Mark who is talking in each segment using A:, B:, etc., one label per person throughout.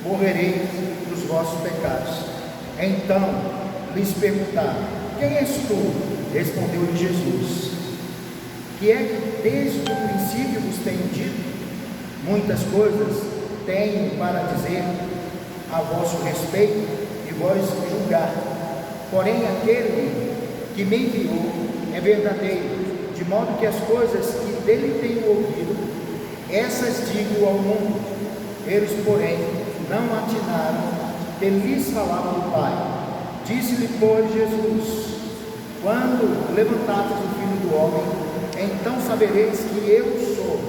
A: morrereis dos vossos pecados. Então lhes perguntaram: quem és tu? Respondeu-lhe Jesus: que é que desde o princípio vos tenho dito? Muitas coisas tenho para dizer a vosso respeito e vós julgar. Porém aquele que me enviou é verdadeiro, de modo que as coisas que dele tenho ouvido, essas digo ao mundo. Eles, porém, não atinaram que lhes falava do Pai. Disse-lhe, pois, Jesus: quando levantastes o Filho do Homem, então sabereis que eu sou,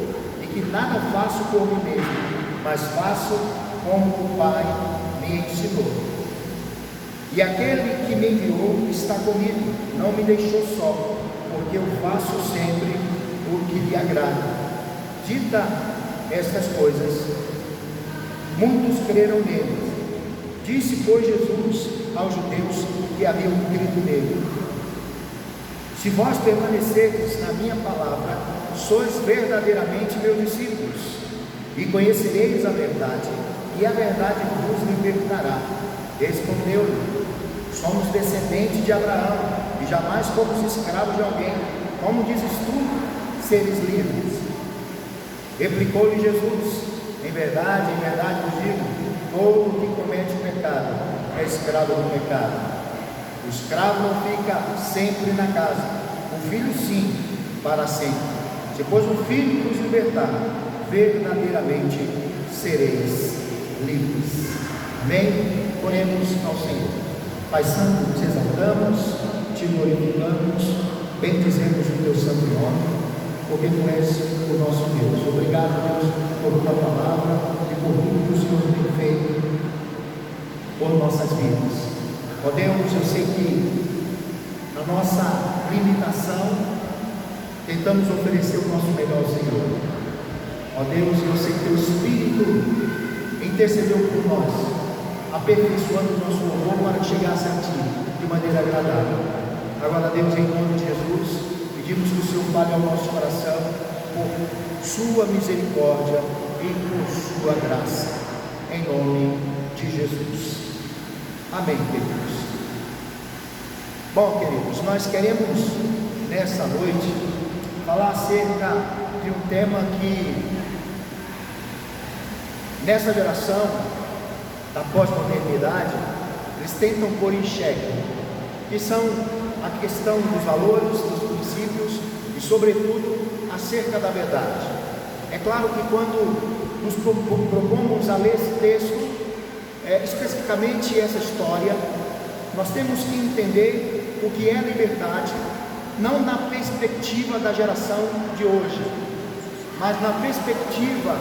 A: e que nada faço por mim mesmo, mas faço como o Pai me ensinou. E aquele que me enviou está comigo, não me deixou só, porque eu faço sempre o que lhe agrada. Dita estas coisas, muitos creram nele. Disse, pois, Jesus aos judeus que haviam crido nele: se vós permanecerdes na minha palavra, sois verdadeiramente meus discípulos, e conhecereis a verdade, e a verdade vos libertará. Respondeu-lhe: somos descendentes de Abraão, e jamais fomos escravos de alguém. Como dizes tu, seres livres? Replicou-lhe Jesus: em verdade vos digo, todo o que comete pecado é escravo do pecado. O escravo não fica sempre na casa, o filho sim, para sempre. Se pois o Filho vos libertar, verdadeiramente sereis livres. Amém? Oremos ao Senhor. Pai Santo, te exaltamos, te glorificamos, bendizemos o teu santo nome, porque tu és o nosso Deus. Obrigado, Deus, por tua palavra e por tudo que o Senhor tem feito por nossas vidas. Ó Deus, eu sei que na nossa limitação tentamos oferecer o nosso melhor, Senhor. Ó Deus, eu sei que o Espírito intercedeu por nós, aperfeiçoando o nosso louvor para que chegasse a Ti de maneira agradável. Agora, Deus, em nome de Jesus, pedimos que o Senhor fale ao nosso coração por Sua misericórdia e por Sua graça, em nome de Jesus. Amém, queridos. Bom, queridos, nós queremos nessa noite falar acerca de um tema que nessa geração da pós-modernidade eles tentam pôr em xeque, que são a questão dos valores, dos princípios e sobretudo acerca da verdade. É claro que quando nos propomos a ler esse texto, especificamente essa história, nós temos que entender o que é liberdade, não na perspectiva da geração de hoje, mas na perspectiva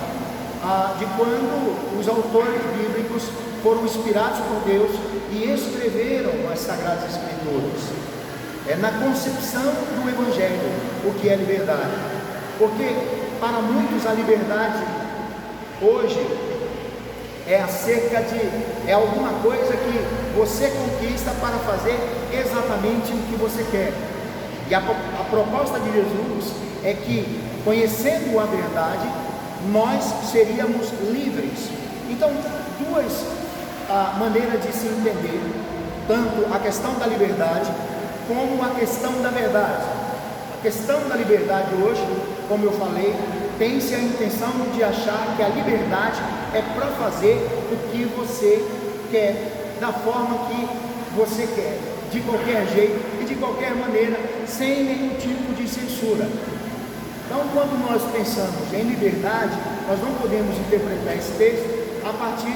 A: de quando os autores bíblicos foram inspirados por Deus e escreveram as Sagradas Escrituras. É na concepção do Evangelho o que é liberdade, porque para muitos a liberdade hoje é alguma coisa que você conquista para fazer exatamente o que você quer. E a proposta de Jesus é que, conhecendo a verdade, nós seríamos livres. Então, duas maneiras de se entender, tanto a questão da liberdade, como a questão da verdade. A questão da liberdade hoje, como eu falei, tem-se a intenção de achar que a liberdade é para fazer o que você quer, da forma que você quer, de qualquer jeito e de qualquer maneira, sem nenhum tipo de censura. Então, quando nós pensamos em liberdade, nós não podemos interpretar esse texto a partir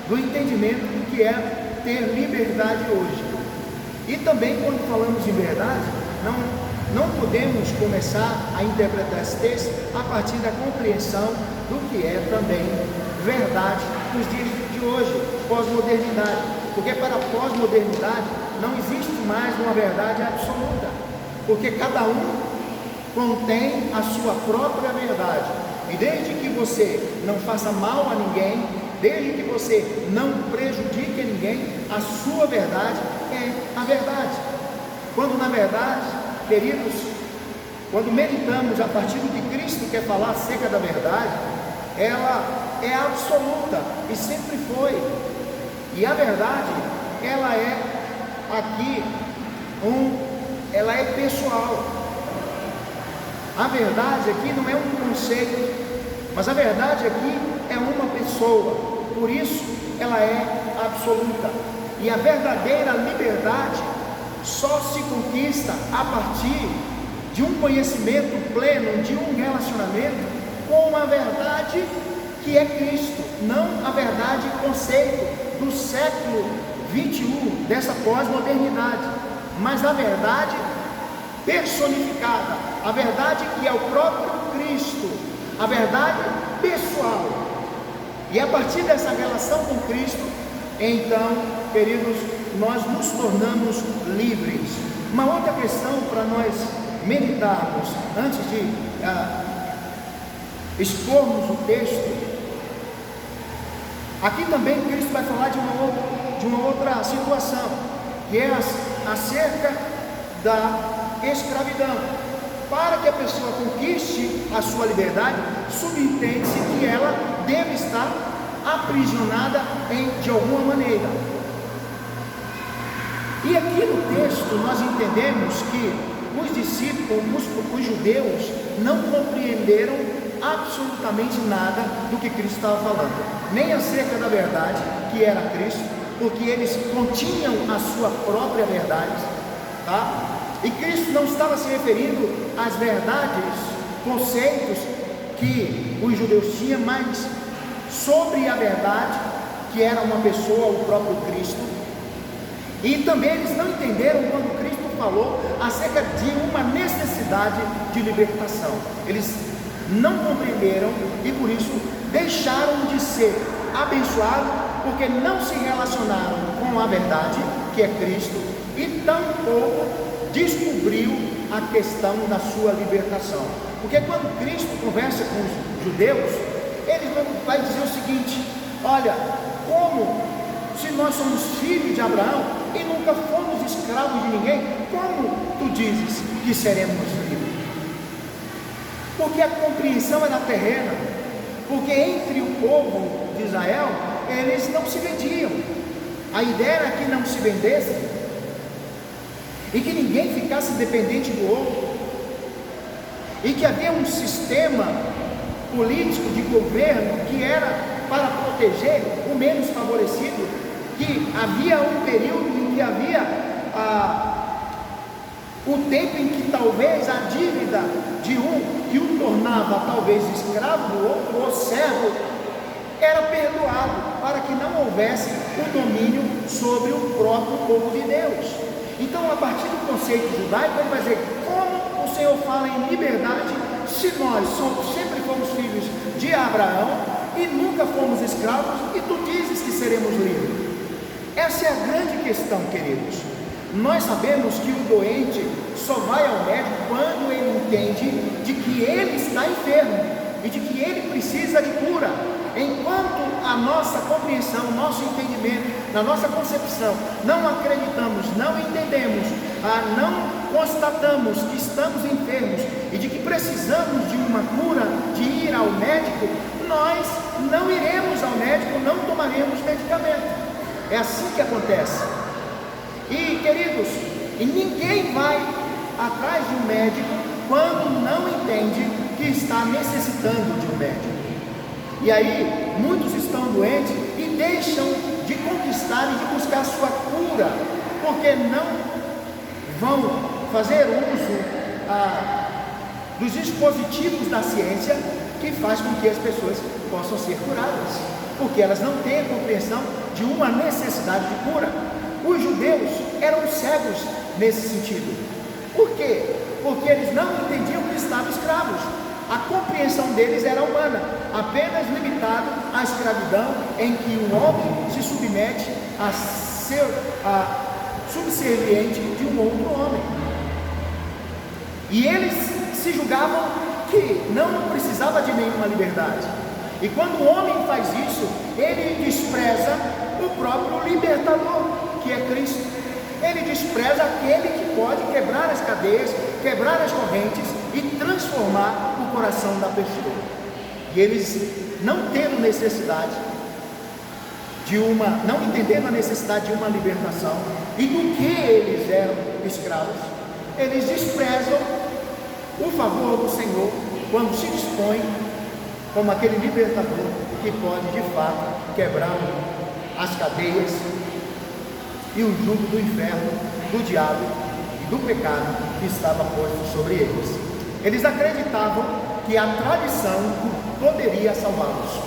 A: do entendimento do que é ter liberdade hoje. E também, quando falamos em verdade, não podemos começar a interpretar esse texto a partir da compreensão do que é também verdade nos dias de hoje, pós-modernidade, porque para a pós-modernidade não existe mais uma verdade absoluta, porque cada um contém a sua própria verdade, e desde que você não faça mal a ninguém, desde que você não prejudique a ninguém, a sua verdade é a verdade. Quando na verdade, queridos, quando meditamos a partir do que Cristo quer falar acerca da verdade, ela é absoluta e sempre foi. E a verdade, ela é aqui ela é pessoal. A verdade aqui não é um conceito, mas a verdade aqui é uma pessoa. Por isso ela é absoluta. E a verdadeira liberdade só se conquista a partir de um conhecimento pleno, de um relacionamento com a verdade que é Cristo, não a verdade conceito do século 21, dessa pós-modernidade, mas a verdade personificada, a verdade que é o próprio Cristo, a verdade pessoal. E a partir dessa relação com Cristo, então, queridos, nós nos tornamos livres. Uma outra questão para nós meditarmos, antes de expormos o texto, aqui também Cristo vai falar de uma outra situação, que é acerca da escravidão. Para que a pessoa conquiste a sua liberdade, subentende-se que ela deve estar aprisionada de alguma maneira. E aqui no texto nós entendemos que os discípulos, os judeus, não compreenderam absolutamente nada do que Cristo estava falando, nem acerca da verdade que era Cristo, porque eles continham a sua própria verdade, tá? E Cristo não estava se referindo às verdades, conceitos que os judeus tinham, mas sobre a verdade que era uma pessoa, o próprio Cristo. E também eles não entenderam quando Cristo falou acerca de uma necessidade de libertação. Eles não compreenderam e por isso deixaram de ser abençoados, porque não se relacionaram com a verdade que é Cristo, e tampouco descobriu a questão da sua libertação. Porque quando Cristo conversa com os judeus, ele vai dizer o seguinte: olha, como se nós somos filhos de Abraão e nunca fomos escravos de ninguém, como tu dizes que seremos livres? Porque a compreensão era terrena, porque entre o povo de Israel, eles não se vendiam. A ideia era que não se vendessem e que ninguém ficasse dependente do outro, e que havia um sistema político de governo que era para proteger o menos favorecido, que havia um período em que havia o tempo em que talvez a dívida de um que o tornava talvez escravo do outro ou servo era perdoado, para que não houvesse o domínio sobre o próprio povo de Deus. Então, a partir do conceito judaico, ele vai dizer: como o Senhor fala em liberdade, se nós sempre fomos filhos de Abraão e nunca fomos escravos, e tu dizes que seremos livres? Essa é a grande questão, queridos. Nós sabemos que o doente só vai ao médico quando ele entende de que ele está enfermo e de que ele precisa de cura. Enquanto a nossa compreensão, nosso entendimento, na nossa concepção, não acreditamos, não entendemos, não constatamos que estamos enfermos e de que precisamos de uma cura, de ir ao médico, nós não iremos ao médico, não tomaremos medicamento. É assim que acontece. E, queridos, ninguém vai atrás de um médico quando não entende que está necessitando de um médico. E aí, muitos estão doentes e deixam de conquistar e de buscar a sua cura, porque não vão fazer uso dos dispositivos da ciência que faz com que as pessoas possam ser curadas, porque elas não têm a compreensão de uma necessidade de cura. Os judeus eram cegos nesse sentido. Por quê? Porque eles não entendiam que estavam escravos. A compreensão deles era humana, apenas limitado à escravidão, em que um homem se submete a ser subserviente de um outro homem. E eles se julgavam que não precisava de nenhuma liberdade. E quando o homem faz isso, ele despreza o próprio libertador, que é Cristo. Ele despreza aquele que pode quebrar as cadeias, quebrar as correntes e transformar o coração da pessoa. E eles não tendo necessidade não entendendo a necessidade de uma libertação e do que eles eram escravos, eles desprezam o favor do Senhor quando se dispõe como aquele libertador que pode de fato quebrar as cadeias e o jugo do inferno, do diabo e do pecado que estava posto sobre eles. Eles acreditavam que a tradição poderia salvá-los.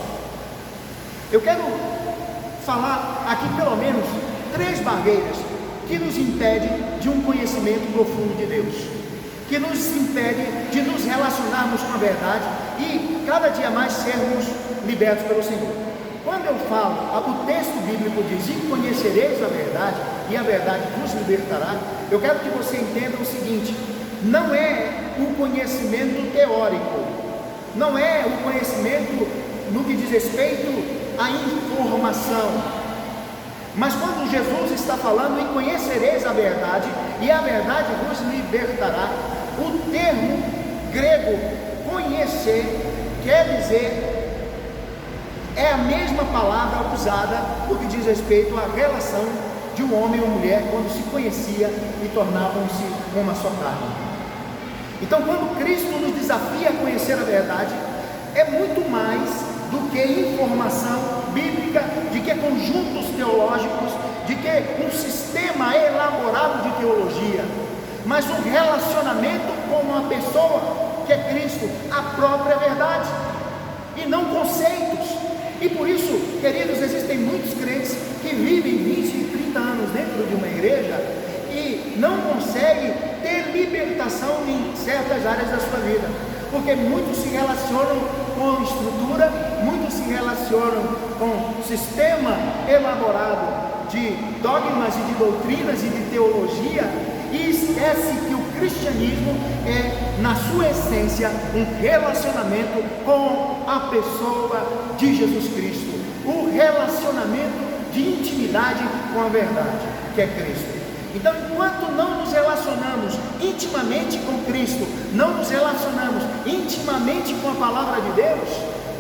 A: Eu quero falar aqui pelo menos 3 barreiras que nos impedem de um conhecimento profundo de Deus, que nos impede de nos relacionarmos com a verdade e cada dia mais sermos libertos pelo Senhor. Quando eu falo, o texto bíblico diz: e conhecereis a verdade, e a verdade vos libertará, eu quero que você entenda o seguinte: não é o conhecimento teórico, não é o conhecimento no que diz respeito à informação, mas quando Jesus está falando em conhecereis a verdade, e a verdade vos libertará, o termo grego conhecer quer dizer, é a mesma palavra usada no que diz respeito à relação de um homem e uma mulher quando se conhecia e tornavam-se uma só carne. Então, quando Cristo nos desafia a conhecer a verdade, é muito mais do que informação bíblica, de que conjuntos teológicos, de que um sistema elaborado de teologia, mas um relacionamento com uma pessoa que é Cristo, a própria verdade, e não conceitos. E por isso, queridos, existem muitos crentes que vivem 20 e 30 anos dentro de uma igreja e não conseguem ter libertação em certas áreas da sua vida, porque muitos se relacionam com estrutura, muitos se relacionam com sistema elaborado de dogmas e de doutrinas e de teologia, e esquece que o cristianismo é, na sua essência, um relacionamento com a pessoa de Jesus Cristo, o relacionamento de intimidade com a verdade, que é Cristo. Então, enquanto não nos relacionamos intimamente com Cristo, não nos relacionamos intimamente com a palavra de Deus,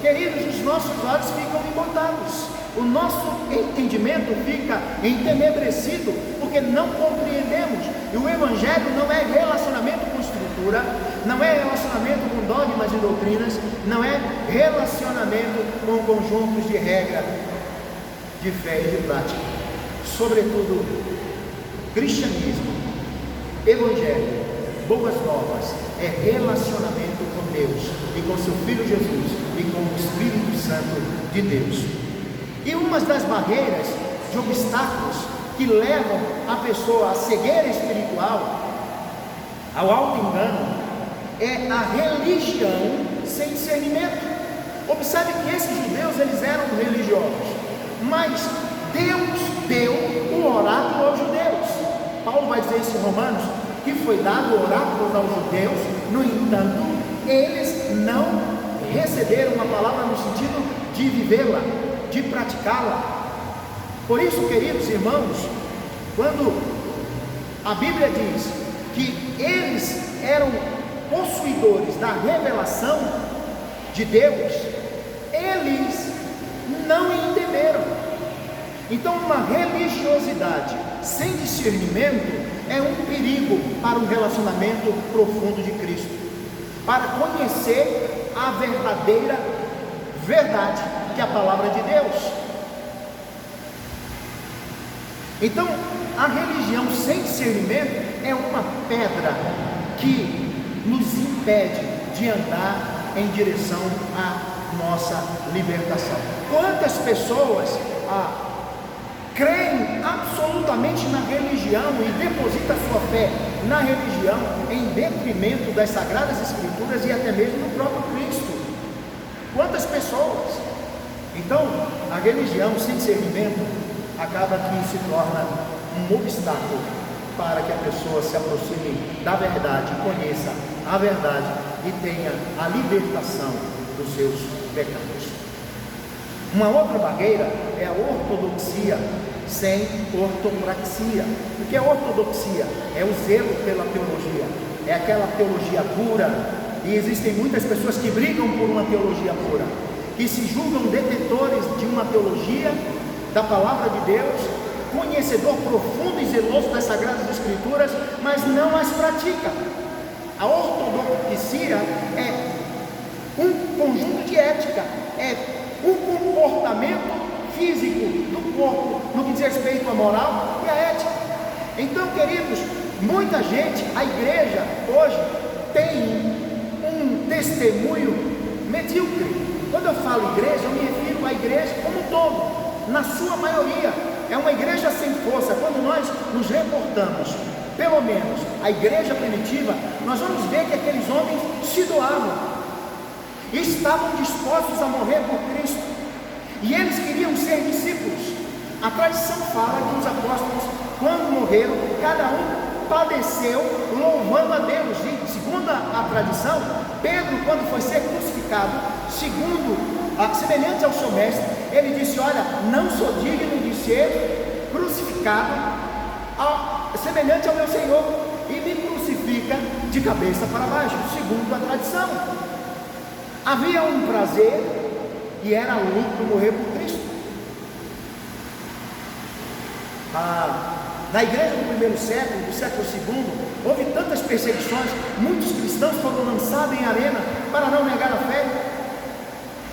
A: queridos, os nossos olhos ficam embotados, o nosso entendimento fica entenebrecido, porque não compreendemos. E o Evangelho não é relacionamento com estrutura, não é relacionamento com dogmas e doutrinas, não é relacionamento com conjuntos de regra, de fé e de prática. Sobretudo, cristianismo, evangelho, boas novas, é relacionamento com Deus e com seu Filho Jesus e com o Espírito Santo de Deus. E uma das barreiras, de obstáculos que levam a pessoa à cegueira espiritual, ao auto-engano, é a religião sem discernimento. Observe que esses judeus, eles eram religiosos, mas Deus deu o oráculo aos judeus. Paulo vai dizer isso em Romanos, que foi dado o oráculo aos judeus, no entanto, eles não receberam uma palavra no sentido de vivê-la, de praticá-la. Por isso, queridos irmãos, quando a Bíblia diz que eles eram possuidores da revelação de Deus, eles não entenderam. Então, uma religiosidade sem discernimento é um perigo para um relacionamento profundo de Cristo, para conhecer a verdadeira verdade, que é a palavra de Deus. Então, a religião sem discernimento é uma pedra que nos impede de andar em direção à nossa libertação. Quantas pessoas creem absolutamente na religião e depositam sua fé na religião em detrimento das Sagradas Escrituras e até mesmo do próprio Cristo? Quantas pessoas? Então, a religião sem discernimento acaba que se torna um obstáculo para que a pessoa se aproxime da verdade, conheça a verdade e tenha a libertação dos seus pecados. Uma outra barreira é a ortodoxia sem ortopraxia. O que é ortodoxia? É o zelo pela teologia, é aquela teologia pura, e existem muitas pessoas que brigam por uma teologia pura, que se julgam detentores de uma teologia da palavra de Deus, conhecedor profundo e zeloso das Sagradas Escrituras, mas não as pratica. A ortodoxia é um conjunto de ética, é um comportamento físico do corpo, no que diz respeito à moral e à ética. Então, queridos, muita gente, a igreja hoje tem um testemunho medíocre. Quando eu falo igreja, eu me refiro à igreja como um todo, na sua maioria. É uma igreja sem força. Quando nós nos reportamos, pelo menos, a igreja primitiva, nós vamos ver que aqueles homens se doavam, estavam dispostos a morrer por Cristo, e eles queriam ser discípulos. A tradição fala que os apóstolos, quando morreram, cada um padeceu louvando a Deus. E segundo a tradição, Pedro, quando foi ser crucificado, semelhante ao seu mestre, ele disse: olha, não sou digno de ser crucificado semelhante ao meu Senhor, e me crucifica de cabeça para baixo, segundo a tradição. Havia um prazer, e era lucro morrer por Cristo. Na igreja do primeiro século, do século segundo, houve tantas perseguições, muitos cristãos foram lançados em arena para não negar a fé,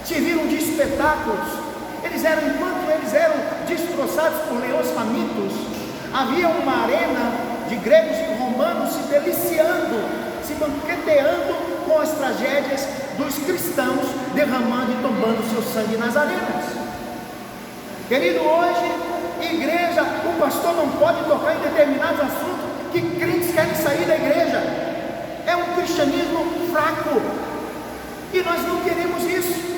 A: serviram de espetáculos. Enquanto eles eram destroçados por leões famintos, havia uma arena de gregos e romanos se deliciando, se banqueteando com as tragédias dos cristãos, derramando e tombando seu sangue nas arenas. Querido, hoje, igreja, o pastor não pode tocar em determinados assuntos que crentes querem sair da igreja. É um cristianismo fraco, e nós não queremos isso.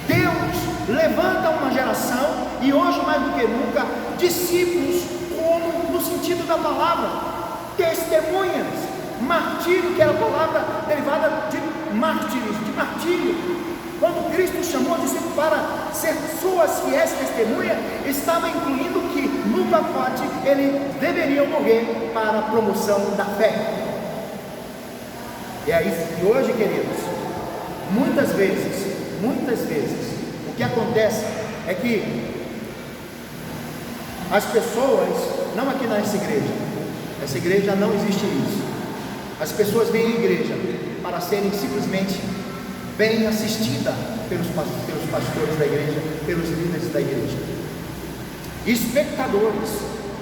A: Deus levanta uma geração, e hoje mais do que nunca, discípulos, como no sentido da palavra, testemunhas, martírio, que era a palavra derivada de mártires, de martírio. Quando Cristo chamou discípulos para ser suas fiéis testemunhas, estava incluindo que no pacote eles deveriam morrer para a promoção da fé. E é isso que hoje, queridos, muitas vezes, o que acontece é que as pessoas, não aqui nessa igreja, essa igreja não existe isso. As pessoas vêm à igreja para serem simplesmente bem assistidas pelos pastores da igreja, pelos líderes da igreja, espectadores,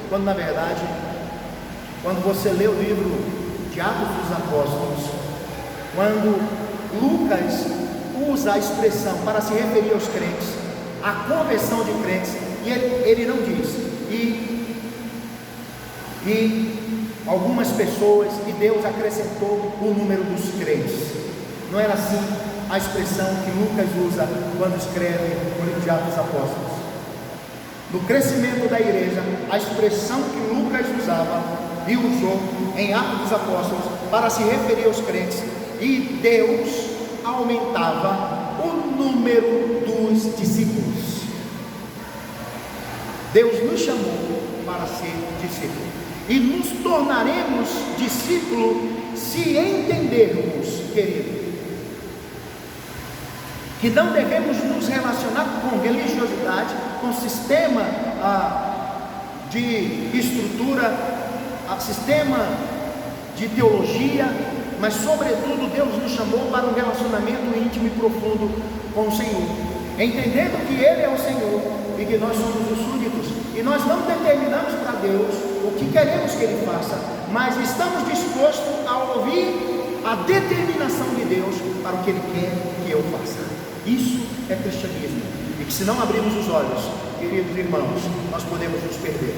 A: quando na verdade, quando você lê o livro de Atos dos Apóstolos, quando Lucas usa a expressão para se referir aos crentes, a conversão de crentes, e ele não diz e algumas pessoas, e Deus acrescentou o número dos crentes. Não era assim a expressão que Lucas usa quando escreve o livro de Atos dos Apóstolos. No crescimento da igreja, a expressão que Lucas usava e usou em Atos dos Apóstolos para se referir aos crentes, e Deus aumentava o número dos discípulos. Deus nos chamou para ser discípulos, e nos tornaremos discípulos se entendermos, querido, que não devemos nos relacionar com religiosidade, com sistema de estrutura, sistema de teologia, mas sobretudo Deus nos chamou para um relacionamento íntimo e profundo com o Senhor, entendendo que Ele é o Senhor e que nós somos os súditos, e nós não determinamos para Deus o que queremos que Ele faça, mas estamos dispostos a ouvir a determinação de Deus para o que Ele quer que eu faça. Isso é cristianismo, e que se não abrirmos os olhos, queridos irmãos, nós podemos nos perder.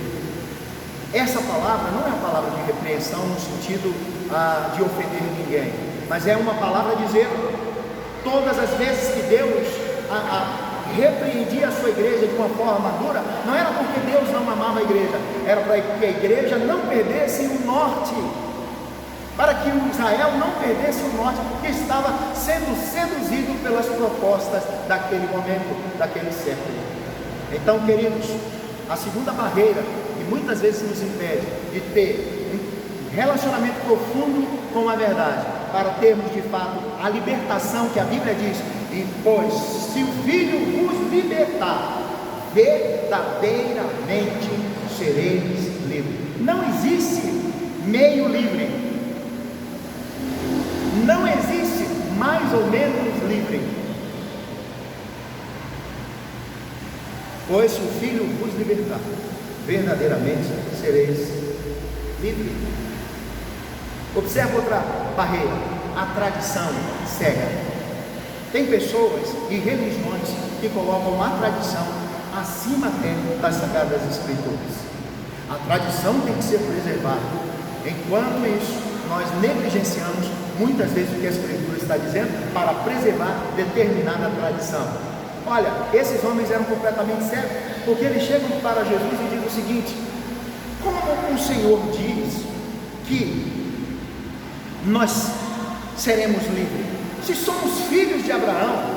A: Essa palavra não é uma palavra de repreensão no sentido de ofender ninguém, mas é uma palavra dizer, todas as vezes que Deus repreendia a sua igreja de uma forma madura, não era porque Deus não amava a igreja, era para que a igreja não perdesse o norte, para que o Israel não perdesse o norte, porque estava sendo seduzido pelas propostas daquele momento, daquele século. Então, queridos, a segunda barreira que muitas vezes nos impede de ter um relacionamento profundo com a verdade, para termos de fato a libertação que a Bíblia diz, E pois, se o Filho vos libertar, verdadeiramente sereis livres. Não existe meio livre, não existe mais ou menos livre. Pois se o Filho vos libertar, verdadeiramente sereis livres. Observe outra barreira: a tradição cega. Tem pessoas e religiões que colocam a tradição acima até das Sagradas Escrituras. A tradição tem que ser preservada. Enquanto isso, nós negligenciamos muitas vezes o que a Escritura está dizendo para preservar determinada tradição. Olha, esses homens eram completamente cegos, porque eles chegam para Jesus e dizem o seguinte: como o Senhor diz que nós seremos livres, se somos filhos de Abraão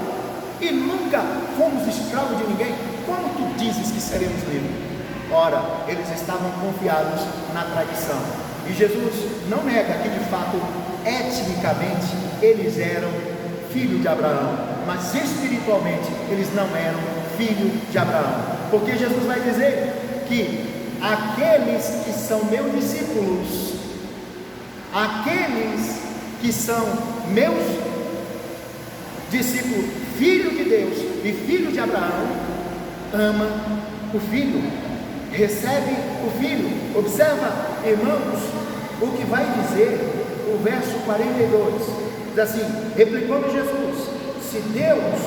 A: e nunca fomos escravos de ninguém, como tu dizes que seremos livres? Ora, eles estavam confiados na tradição, e Jesus não nega que de fato, etnicamente, eles eram filhos de Abraão, mas espiritualmente eles não eram filhos de Abraão, porque Jesus vai dizer que aqueles que são meus discípulos, aqueles que são meus discípulos, filho de Deus e filho de Abraão, ama o Filho, recebe o Filho. Observa, irmãos, o que vai dizer o verso 42, diz assim: replicou-lhe Jesus: se Deus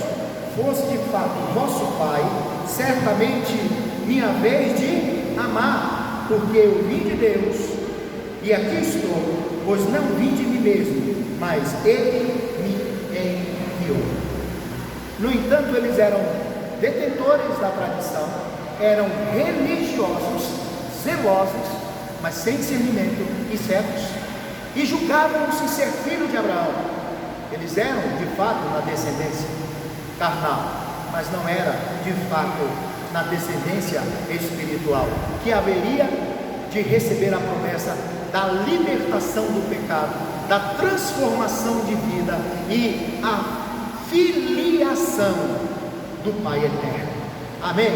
A: fosse de fato vosso Pai, certamente minha vez de amar, porque eu vim de Deus e aqui estou, pois não vim de mim mesmo, mas Ele me enviou. No entanto, eles eram detentores da tradição, eram religiosos, zelosos, mas sem discernimento e cegos, e julgavam-se ser filhos de Abraão. Eles eram de fato na descendência carnal, mas não era de fato na descendência espiritual, que haveria de receber a promessa da libertação do pecado, da transformação de vida e a filiação do Pai eterno. Amém?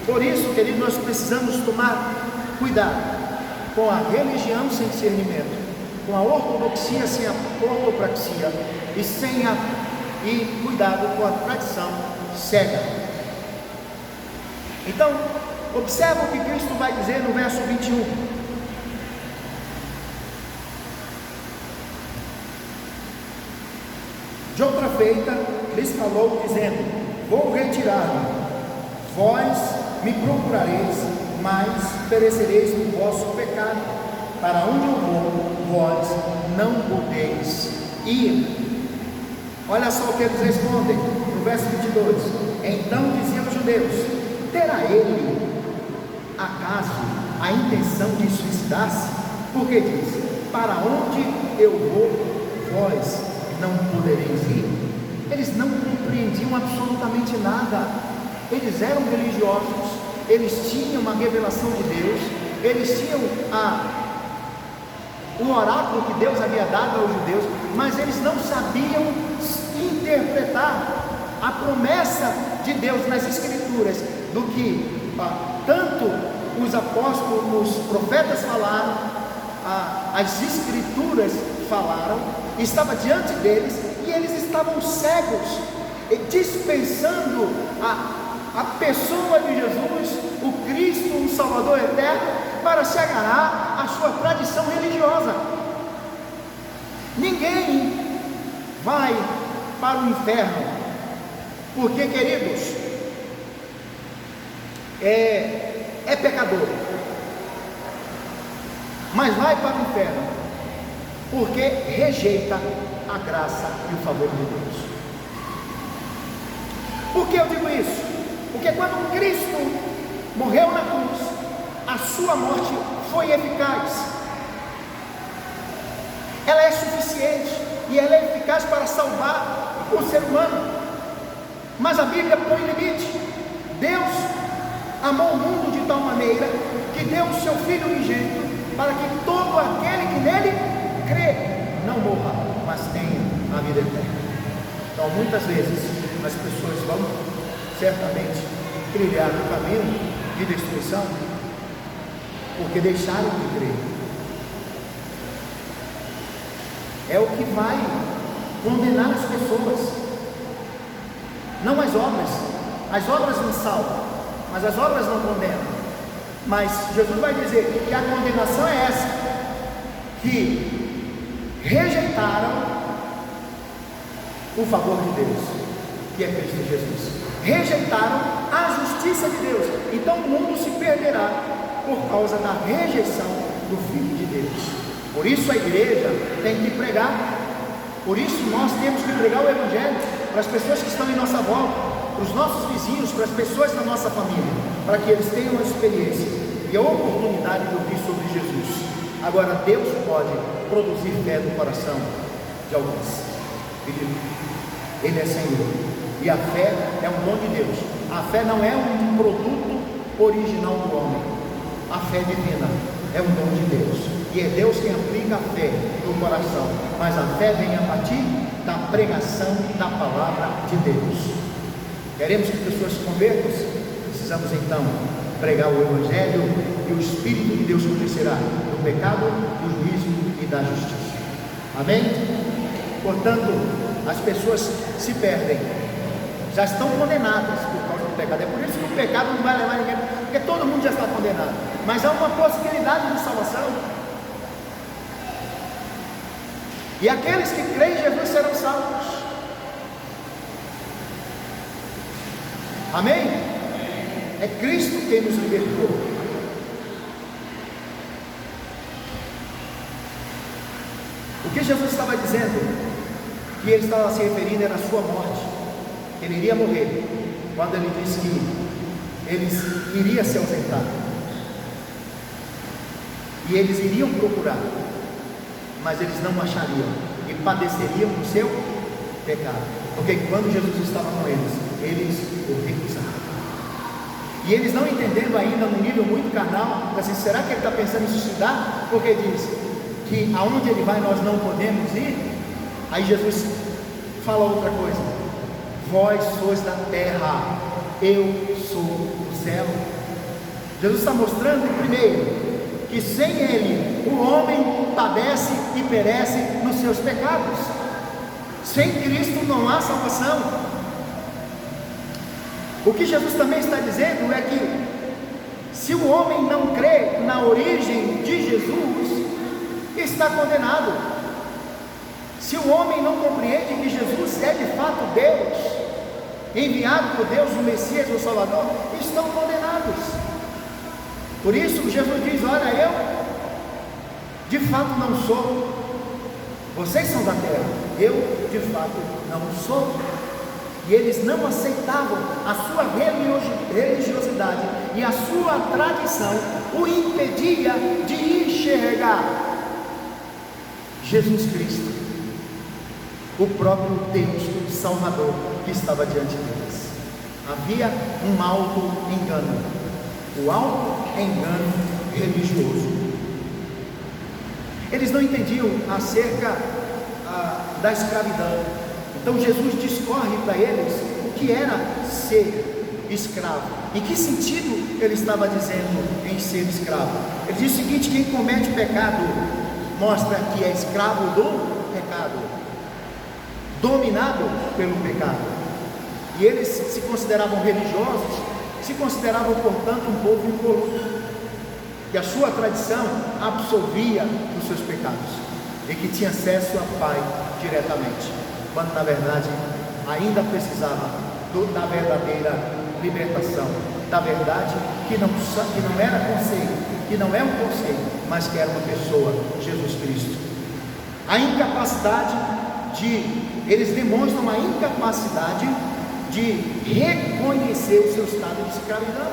A: Por isso, querido, nós precisamos tomar cuidado com a religião sem discernimento, com a ortodoxia sem a ortopraxia, e cuidado com a tradição cega. Então, observa o que Cristo vai dizer no verso 21. De outra feita, lhes falou, dizendo: vou retirar-me, vós me procurareis, mas perecereis no vosso pecado. Para onde eu vou, vós não podeis ir. Olha só o que eles respondem, no verso 22. Então diziam os judeus: terá ele, acaso, a intenção de suicidar-se? Porque diz: para onde eu vou, vós não podereis ir. Eles não compreendiam absolutamente nada. Eles eram religiosos, eles tinham uma revelação de Deus, eles tinham o oráculo que Deus havia dado aos judeus, mas eles não sabiam interpretar a promessa de Deus nas Escrituras, do que tanto os apóstolos, os profetas falaram, as Escrituras falaram, estava diante deles, e eles estavam cegos, dispensando a pessoa de Jesus, o Cristo, o Salvador eterno, para se agarrar à sua tradição religiosa. Ninguém vai para o inferno, porque, queridos, é pecador, mas vai para o inferno porque rejeita a graça e o favor de Deus. Por que eu digo isso? Porque quando Cristo morreu na cruz, a sua morte foi eficaz, ela é suficiente e ela é eficaz para salvar o ser humano. Mas a Bíblia põe limite. Deus amou o mundo de tal maneira que deu o seu Filho unigênito, para que todo aquele que nele crê não morra, mas tenha a vida eterna. Então, muitas vezes, as pessoas vão certamente trilhar o caminho de destruição porque deixaram de crer. É o que vai condenar as pessoas, não as obras. As obras não salvam, mas as obras não condenam. Mas Jesus vai dizer que a condenação é essa, que rejeitaram o favor de Deus, que é Cristo Jesus, rejeitaram a justiça de Deus. Então o mundo se perderá por causa da rejeição do Filho de Deus. Por isso a igreja tem que pregar, por isso nós temos que pregar o Evangelho para as pessoas que estão em nossa volta, para os nossos vizinhos, para as pessoas da nossa família, para que eles tenham a experiência e a oportunidade de ouvir sobre Jesus. Agora, Deus pode produzir fé no coração de alguns. Ele é Senhor, e a fé é um dom de Deus. A fé não é um produto original do homem, a fé divina é um dom de Deus, e é Deus quem aplica a fé no coração, mas a fé vem a partir da pregação da palavra de Deus. Queremos que pessoas se convertam? Precisamos então pregar o Evangelho, e o Espírito de Deus convencerá do pecado, do juízo e da justiça. Amém? Portanto, as pessoas se perdem, já estão condenadas por causa do pecado. É por isso que o pecado não vai levar ninguém, porque todo mundo já está condenado, mas há uma possibilidade de salvação, e aqueles que creem em Jesus serão salvos. Amém? É Cristo quem nos libertou. O que Jesus estava dizendo, que ele estava se referindo, era a sua morte. Ele iria morrer, quando ele disse que eles iriam se ausentar, e eles iriam procurar, mas eles não achariam, e padeceriam o seu pecado, porque quando Jesus estava com eles o recusaram. E eles não entendendo ainda, num nível muito carnal, assim, será que ele está pensando em suicidar? Porque diz que aonde ele vai nós não podemos ir. Aí Jesus fala outra coisa: vós sois da terra, eu sou do céu. Jesus está mostrando, primeiro, que sem ele o homem padece e perece nos seus pecados. Sem Cristo não há salvação. O que Jesus também está dizendo é que se o homem não crê na origem de Jesus, está condenado. Se o homem não compreende que Jesus é de fato Deus, enviado por Deus, o Messias, o Salvador, estão condenados. Por isso Jesus diz: olha, eu de fato não sou, vocês são da terra, eu de fato não sou. E eles não aceitavam, a sua religiosidade e a sua tradição o impedia de enxergar Jesus Cristo, o próprio Deus, o Salvador, que estava diante deles. Havia um auto-engano, o auto-engano religioso. Eles não entendiam acerca da escravidão. Então Jesus discorre para eles o que era ser escravo, em que sentido ele estava dizendo em ser escravo. Ele diz o seguinte: quem comete pecado mostra que é escravo do pecado, dominado pelo pecado. E eles se consideravam religiosos, se consideravam portanto um povo incorrupto, que a sua tradição absolvia dos seus pecados e que tinha acesso ao Pai diretamente, quando na verdade ainda precisava da verdadeira libertação, da verdade que não era conceito, que não é um conceito, mas que era uma pessoa, Jesus Cristo. A incapacidade eles demonstram a incapacidade de reconhecer o seu estado de escravidão.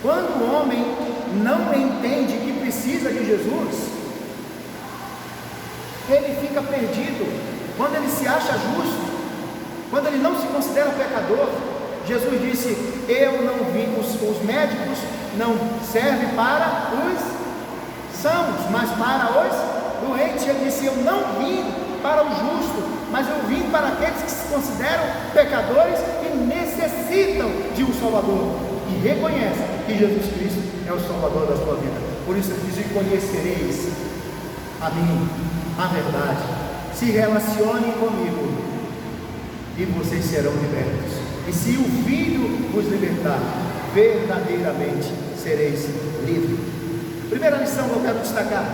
A: Quando o homem não entende que precisa de Jesus, ele fica perdido. Quando ele se acha justo, quando ele não se considera pecador, Jesus disse: eu não vim, os médicos não servem para os sãos, mas para os doentes. Ele disse: eu não vim para o justo, mas eu vim para aqueles que se consideram pecadores e necessitam de um Salvador, e reconhecem que Jesus Cristo é o Salvador da sua vida. Por isso ele diz: e conhecereis a mim, a verdade. Se relacionem comigo e vocês serão libertos. E se o Filho vos libertar, verdadeiramente sereis livres. Primeira lição que eu quero destacar: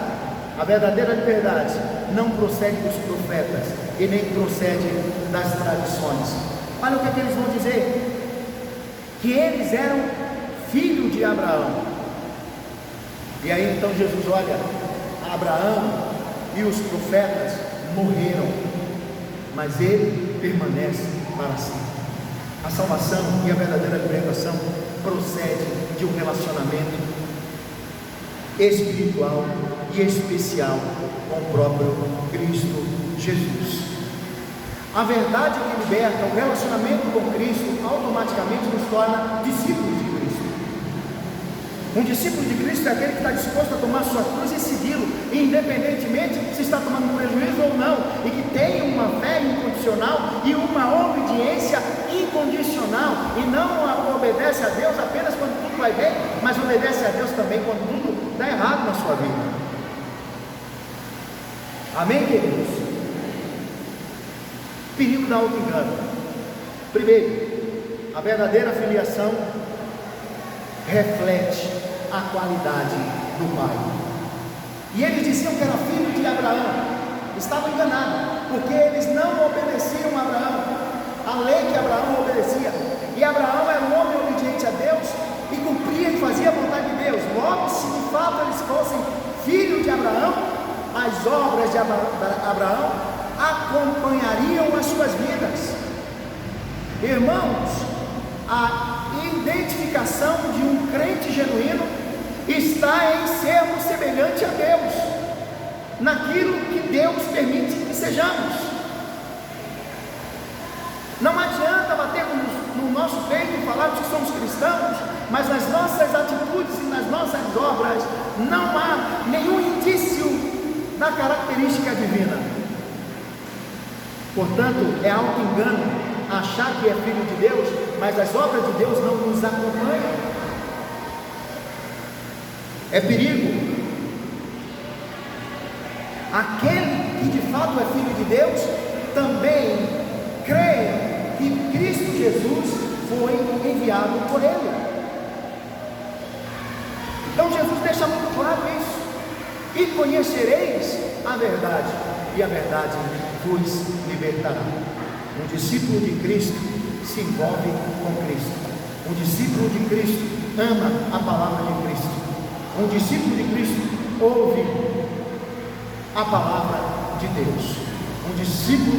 A: a verdadeira liberdade não procede dos profetas e nem procede das tradições. Olha o que eles vão dizer: que eles eram filhos de Abraão. E aí então Jesus olha: Abraão e os profetas morreram, mas ele permanece para sempre. A salvação e a verdadeira libertação procede de um relacionamento espiritual e especial com o próprio Cristo Jesus. A verdade que liberta, o relacionamento com Cristo, automaticamente nos torna discípulos de Cristo. Um discípulo de Cristo é aquele que está disposto a tomar sua cruz e segui-lo, independentemente se está tomando prejuízo ou não, e que tem uma fé incondicional e uma obediência incondicional, e não obedece a Deus apenas quando tudo vai bem, mas obedece a Deus também quando tudo dá errado na sua vida. Amém, queridos? Perigo da auto-engano. Primeiro, a verdadeira filiação reflete a qualidade do Pai. E eles diziam que era filho de Abraão, estavam enganados, porque eles não obedeciam a Abraão, a lei que Abraão obedecia, e Abraão era um homem obediente a Deus, e cumpria e fazia a vontade de Deus. Logo, se de fato eles fossem filhos de Abraão, as obras de Abraão acompanhariam as suas vidas. Irmãos, a identificação de um crente genuíno está em sermos semelhantes a Deus, naquilo que Deus permite que sejamos. Não adianta batermos no nosso peito e falarmos que somos cristãos, mas nas nossas atitudes e nas nossas obras não há nenhum indício da característica divina. Portanto, é auto-engano achar que é filho de Deus, mas as obras de Deus não nos acompanham. É perigo. Aquele que de fato é filho de Deus também crê que Cristo Jesus foi enviado por Ele. Então Jesus deixa muito claro isso: e conhecereis a verdade, e a verdade vos libertará. Um discípulo de Cristo se envolve com Cristo. Um discípulo de Cristo ama a palavra de Cristo. Um discípulo de Cristo ouve a palavra de Deus. Um discípulo